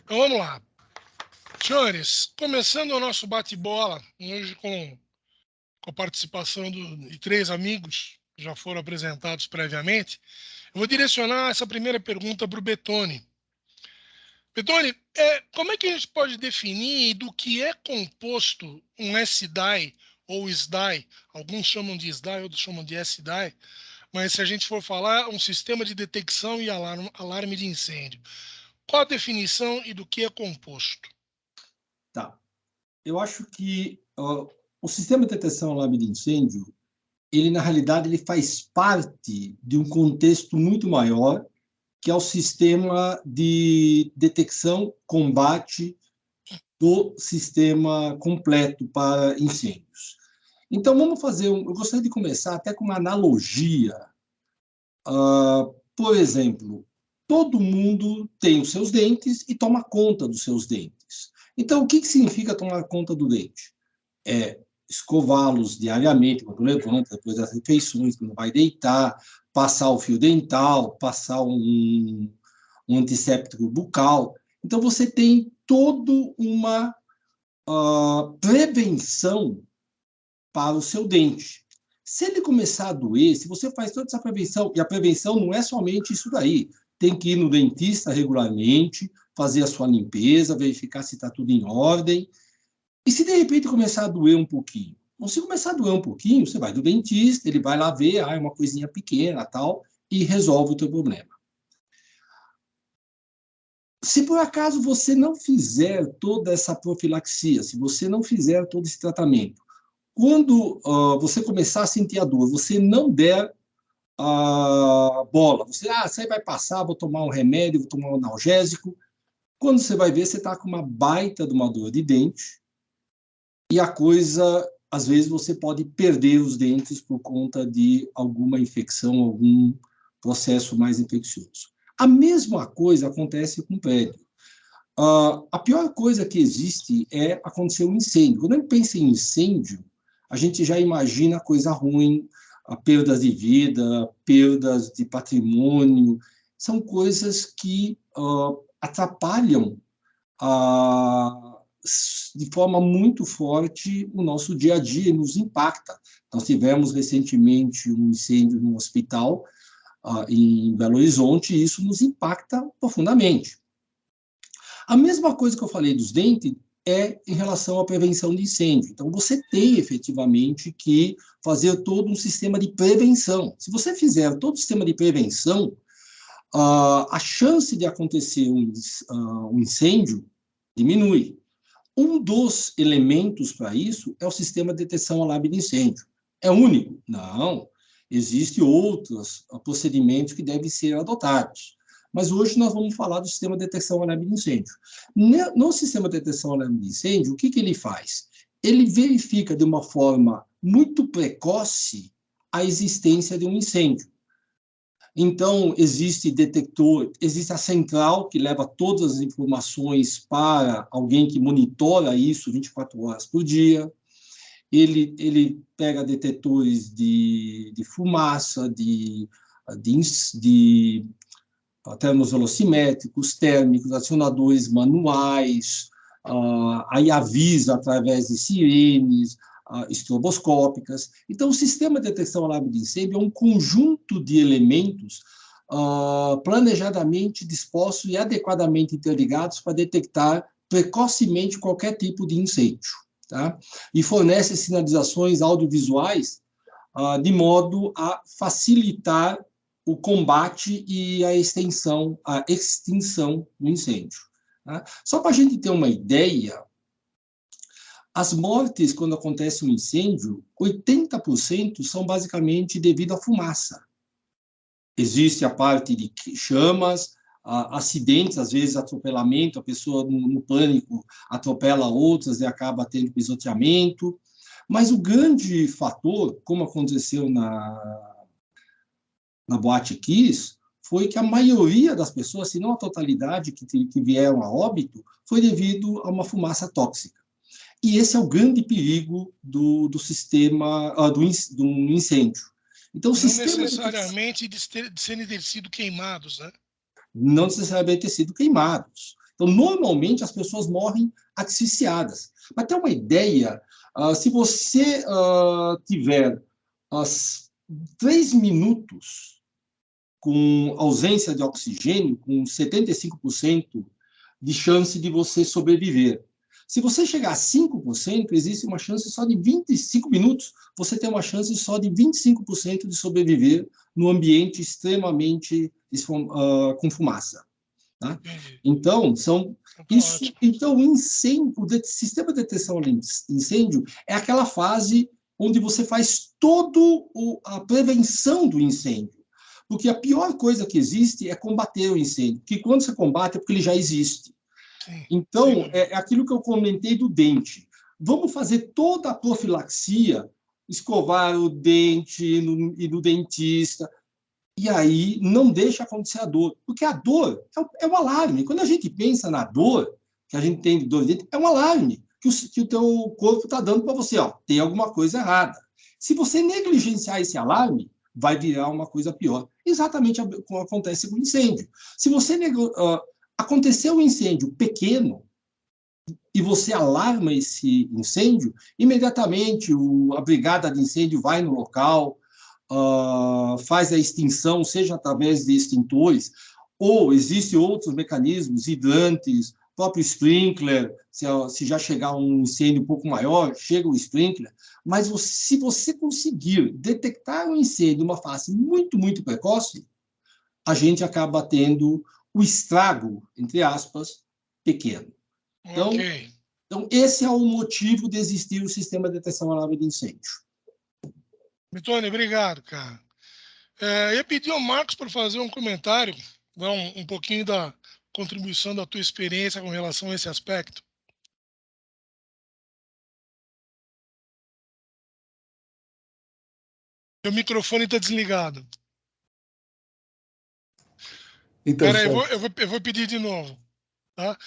Então vamos lá. Senhores, começando o nosso bate-bola, hoje com a participação de três amigos que já foram apresentados previamente, eu vou direcionar essa primeira pergunta para o Bettoni. Bettoni, como é que a gente pode definir do que é composto um SDAI ou SDAI? Alguns chamam de SDAI, outros chamam de SDAI, mas se a gente for falar, um sistema de detecção e alarme de incêndio. Qual a definição e do que é composto? Tá. Eu acho que o sistema de detecção e alarme de incêndio, ele, na realidade, ele faz parte de um contexto muito maior, que é o sistema de detecção, combate do sistema completo para incêndios. Então, vamos fazer eu gostaria de começar até com uma analogia. Por exemplo, todo mundo tem os seus dentes e toma conta dos seus dentes. Então, o que significa tomar conta do dente? É escová-los diariamente, quando levanta, depois das refeições, quando vai deitar, passar o fio dental, passar um antisséptico bucal. Então, você tem toda uma prevenção para o seu dente. Se ele começar a doer, se você faz toda essa prevenção, e a prevenção não é somente isso daí, tem que ir no dentista regularmente, fazer a sua limpeza, verificar se está tudo em ordem. E se de repente começar a doer um pouquinho? Ou se começar a doer um pouquinho, você vai do dentista, ele vai lá ver, é uma coisinha pequena, tal, e resolve o teu problema. Se por acaso você não fizer toda essa profilaxia, se você não fizer todo esse tratamento, quando você começar a sentir a dor, você não der a bola, você aí vai passar, vou tomar um remédio, vou tomar um analgésico. Quando você vai ver, você está com uma baita de uma dor de dente e a coisa, às vezes, você pode perder os dentes por conta de alguma infecção, algum processo mais infeccioso. A mesma coisa acontece com o prédio. A pior coisa que existe é acontecer um incêndio. Quando a gente pensa em incêndio, a gente já imagina coisa ruim, perdas de vida, perdas de patrimônio. São coisas que atrapalham de forma muito forte o nosso dia a dia e nos impacta. Nós tivemos recentemente um incêndio no hospital em Belo Horizonte e isso nos impacta profundamente. A mesma coisa que eu falei dos dentes é em relação à prevenção de incêndio. Então, você tem efetivamente que fazer todo um sistema de prevenção. Se você fizer todo o sistema de prevenção, a chance de acontecer um incêndio diminui. Um dos elementos para isso é o sistema de detecção alarme de incêndio. É único? Não. Existem outros procedimentos que devem ser adotados. Mas hoje nós vamos falar do sistema de detecção alarme de incêndio. No sistema de detecção alarme de incêndio, o que ele faz? Ele verifica de uma forma muito precoce a existência de um incêndio. Então, existe detector, existe a central que leva todas as informações para alguém que monitora isso 24 horas por dia. Ele pega detetores de fumaça, de termovelocimétricos, térmicos, acionadores manuais, aí avisa através de sirenes, estroboscópicas. Então, o sistema de detecção alarme de incêndio é um conjunto de elementos planejadamente dispostos e adequadamente interligados para detectar precocemente qualquer tipo de incêndio. Tá? E fornece sinalizações audiovisuais de modo a facilitar o combate e a extinção do incêndio. Tá? Só para a gente ter uma ideia, as mortes, quando acontece um incêndio, 80% são basicamente devido à fumaça. Existe a parte de chamas, acidentes, às vezes atropelamento, a pessoa no pânico atropela outras e acaba tendo pisoteamento. Mas o grande fator, como aconteceu na Boate Kiss, foi que a maioria das pessoas, se não a totalidade que vieram a óbito, foi devido a uma fumaça tóxica. E esse é o grande perigo do sistema, do incêndio. Então, não necessariamente de serem ter sido queimados, né? Não necessariamente ter sido queimados. Então, normalmente, as pessoas morrem asfixiadas. Para ter uma ideia, se você tiver 3 minutos com ausência de oxigênio, com 75% de chance de você sobreviver. Se você chegar a 5%, existe uma chance só de 25 minutos, você tem uma chance só de 25% de sobreviver no ambiente extremamente com fumaça. Tá? Então, o incêndio, o sistema de detecção de incêndio é aquela fase onde você faz toda a prevenção do incêndio. Porque a pior coisa que existe é combater o incêndio, porque quando você combate é porque ele já existe. Então, é aquilo que eu comentei do dente. Vamos fazer toda a profilaxia, escovar o dente, ir no dentista, e aí não deixa acontecer a dor, porque a dor é um alarme. Quando a gente pensa na dor, que a gente tem de dor de dente, é um alarme que o teu corpo está dando para você, ó, tem alguma coisa errada. Se você negligenciar esse alarme, vai virar uma coisa pior. Exatamente como acontece com o incêndio. Se você aconteceu um incêndio pequeno e você alarma esse incêndio, imediatamente a brigada de incêndio vai no local, faz a extinção, seja através de extintores, ou existem outros mecanismos, hidrantes, próprio sprinkler, se já chegar um incêndio um pouco maior, chega o sprinkler, mas se você conseguir detectar um incêndio de uma fase muito, muito precoce, a gente acaba tendo o estrago, entre aspas, pequeno. Então, esse é o motivo de existir o sistema de detecção alarme de incêndio. Mitone, obrigado, cara. Eu ia pedir ao Marcos para fazer um comentário, dar um pouquinho da contribuição da tua experiência com relação a esse aspecto. Meu microfone está desligado. Então, Peraí, eu vou pedir de novo. Tá?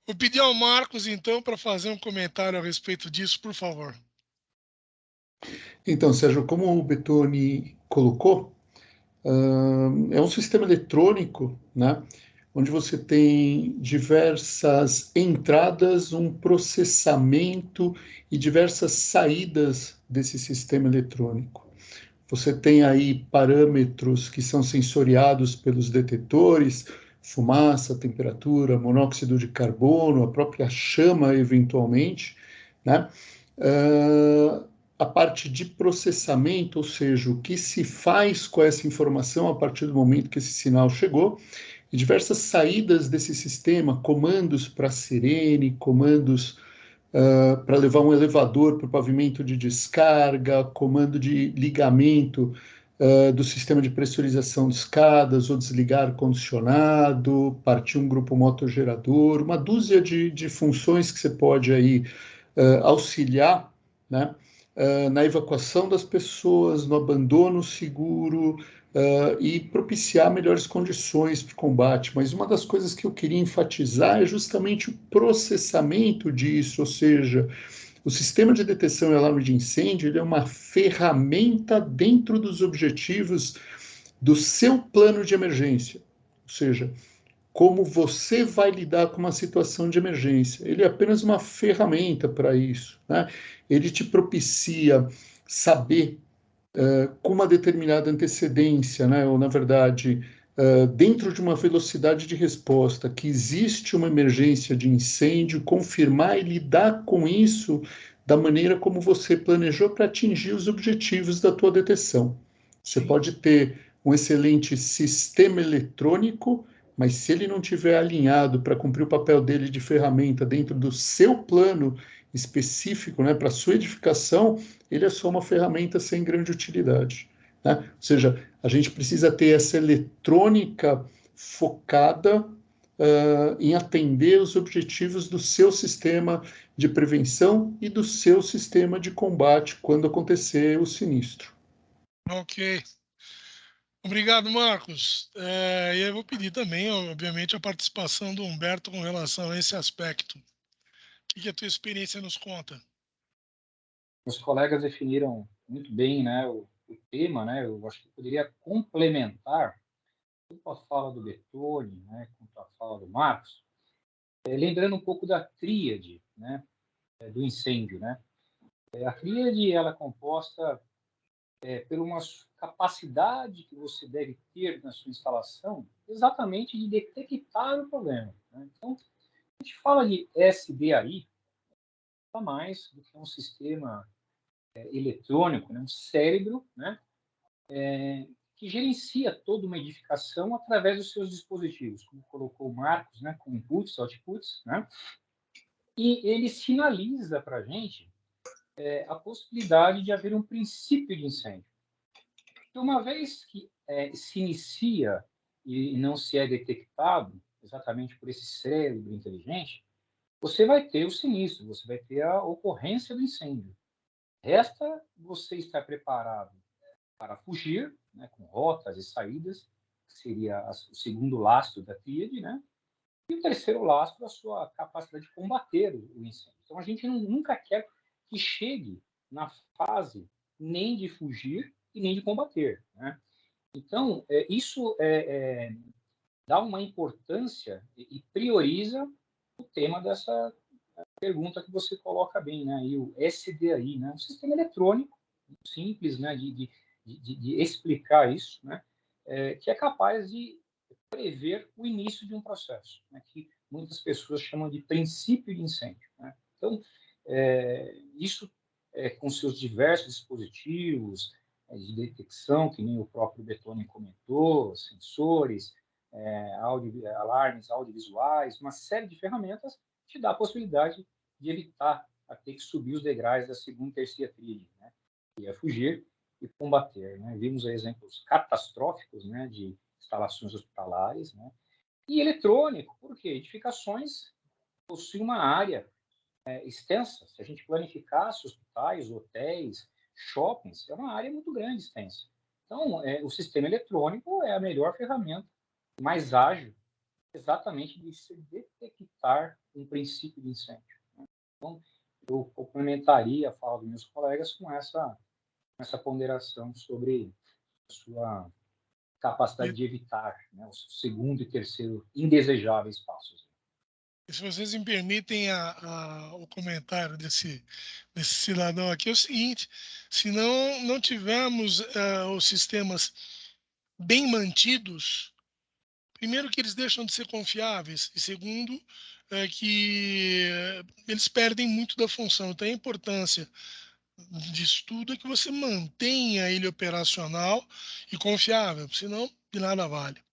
Vou pedir ao Marcos, então, para fazer um comentário a respeito disso, por favor. Então, Sérgio, como o Bettoni colocou, é um sistema eletrônico, né, onde você tem diversas entradas, um processamento e diversas saídas desse sistema eletrônico. Você tem aí parâmetros que são sensoriados pelos detectores, fumaça, temperatura, monóxido de carbono, a própria chama, eventualmente, né? A parte de processamento, ou seja, o que se faz com essa informação a partir do momento que esse sinal chegou, e diversas saídas desse sistema, comandos para sirene, comandos para levar um elevador para o pavimento de descarga, comando de ligamento do sistema de pressurização de escadas, ou desligar ar-condicionado, partir um grupo motogerador, uma dúzia de funções que você pode aí auxiliar, né, na evacuação das pessoas, no abandono seguro e propiciar melhores condições para o combate. Mas uma das coisas que eu queria enfatizar é justamente o processamento disso, ou seja, o sistema de detecção e alarme de incêndio ele é uma ferramenta dentro dos objetivos do seu plano de emergência, ou seja, como você vai lidar com uma situação de emergência. Ele é apenas uma ferramenta para isso, né? Ele te propicia saber com uma determinada antecedência, né? Ou, na verdade, dentro de uma velocidade de resposta, que existe uma emergência de incêndio, confirmar e lidar com isso da maneira como você planejou para atingir os objetivos da tua detecção. Você pode ter um excelente sistema eletrônico, mas se ele não estiver alinhado para cumprir o papel dele de ferramenta dentro do seu plano específico, né, para sua edificação, ele é só uma ferramenta sem grande utilidade, né? Ou seja, a gente precisa ter essa eletrônica focada em atender os objetivos do seu sistema de prevenção e do seu sistema de combate quando acontecer o sinistro. Ok. Obrigado, Marcos. E eu vou pedir também, obviamente, a participação do Humberto com relação a esse aspecto. O que a tua experiência nos conta? Os colegas definiram muito bem, né, o tema, né? Eu acho que poderia complementar tanto a fala do Bertoni, né, quanto a fala do Marcos, lembrando um pouco da tríade, né, do incêndio, né? A tríade ela é composta por uma capacidade que você deve ter na sua instalação, exatamente de detectar o problema, né? Então, a gente fala de SDAI, nada mais do que um sistema eletrônico, né, um cérebro, né, que gerencia toda uma edificação através dos seus dispositivos, como colocou o Marcos, né, com inputs, outputs, né, e ele sinaliza para a gente a possibilidade de haver um princípio de incêndio. E uma vez que se inicia e não se é detectado, exatamente por esse cérebro inteligente, você vai ter o sinistro, você vai ter a ocorrência do incêndio. Resta você estar preparado para fugir, né, com rotas e saídas, que seria o segundo lastro da tríade, né? E o terceiro lastro, a sua capacidade de combater o incêndio. Então, a gente nunca quer que chegue na fase nem de fugir e nem de combater, né? Então, isso dá uma importância e prioriza o tema dessa pergunta que você coloca bem, né? E o SDAI, né? Um sistema eletrônico simples, né? De explicar isso, né? Que é capaz de prever o início de um processo, né? Que muitas pessoas chamam de princípio de incêndio, né? Então, isso com seus diversos dispositivos de detecção, que nem o próprio Bertoni comentou, sensores, alarmes audiovisuais, uma série de ferramentas te dá a possibilidade de evitar a ter que subir os degraus da segunda e terceira tríade, né? Que é fugir e combater, né? Vimos exemplos catastróficos, né, de instalações hospitalares, né? E eletrônico, porque edificações possuem uma área extensa. Se a gente planificasse hospitais, hotéis, shoppings, é uma área muito grande, extensa. Então, o sistema eletrônico é a melhor ferramenta, mais ágil, exatamente de se detectar um princípio de incêndio. Então, eu complementaria a fala dos meus colegas com essa ponderação sobre a sua capacidade de evitar, né, os segundo e terceiro indesejáveis passos. E se vocês me permitem o comentário desse cidadão aqui, é o seguinte: se não tivermos os sistemas bem mantidos, primeiro que eles deixam de ser confiáveis, e segundo, que eles perdem muito da função. Então, a importância disso tudo é que você mantenha ele operacional e confiável, senão de nada vale.